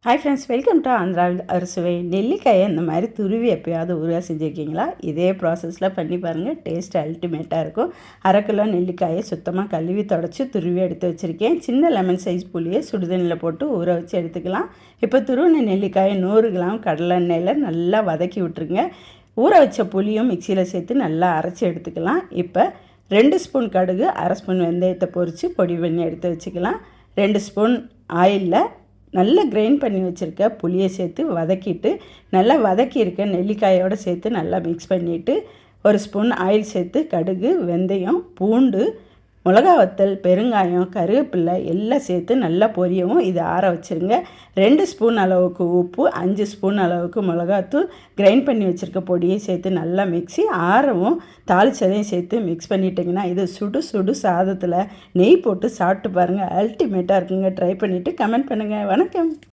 Hi friends, welcome to Andhra அறுசுவை. நெல்லிக்காயை இந்த மாதிரி துருவி எப்போயாவது ஊறுகாய் செஞ்சுருக்கீங்களா? இதே ப்ராசஸில் பண்ணி பாருங்கள், டேஸ்ட் அல்டிமேட்டாக இருக்கும். 1/2 கிலோ நெல்லிக்காயை சுத்தமாக கழுவி தொடச்சி துருவி எடுத்து வச்சுருக்கேன். சின்ன லெமன் சைஸ் புளியை சுடுதண்ணியில் போட்டு ஊற வச்சு எடுத்துக்கலாம். இப்போ துருவின நெல்லிக்காயை 100 கிராம் கடலை எண்ணெயில் நல்லா வதக்கி விட்டுருங்க. ஊற வச்ச புளியும் மிக்சியில் சேர்த்து நல்லா அரைச்சி எடுத்துக்கலாம். இப்போ 2 ஸ்பூன் கடுகு, 1/2 ஸ்பூன் வெந்தயத்தை பொரித்து பொடி பண்ணி எடுத்து வச்சுக்கலாம். 2 ஸ்பூன் ஆயிலில் நல்லா கிரைண்ட் பண்ணி வச்சுருக்க புளியை சேர்த்து வதக்கிட்டு, நல்லா வதக்கியிருக்க நெல்லிக்காயோடு சேர்த்து நல்லா மிக்ஸ் பண்ணிவிட்டு, 1 ஸ்பூன் ஆயில் சேர்த்து கடுகு, வெந்தயம், பூண்டு, மிளகா வத்தல், பெருங்காயம், கருவேப்பிலை எல்லாம் சேர்த்து நல்லா பொரியவும் இதை ஆற வச்சுருங்க. 2 ஸ்பூன் அளவுக்கு உப்பு, 5 ஸ்பூன் அளவுக்கு மிளகாத்தூள், கிரைண்ட் பண்ணி வச்சுருக்க பொடியை சேர்த்து நல்லா மிக்ஸி ஆறவும் தாளிச்சதையும் சேர்த்து மிக்ஸ் பண்ணிட்டிங்கன்னா இது சுடு சுடு சாதத்தில் நெய் போட்டு சாப்பிட்டு பாருங்கள். அல்டிமேட்டாக இருக்குங்க. ட்ரை பண்ணிவிட்டு கமெண்ட் பண்ணுங்கள். வணக்கம்.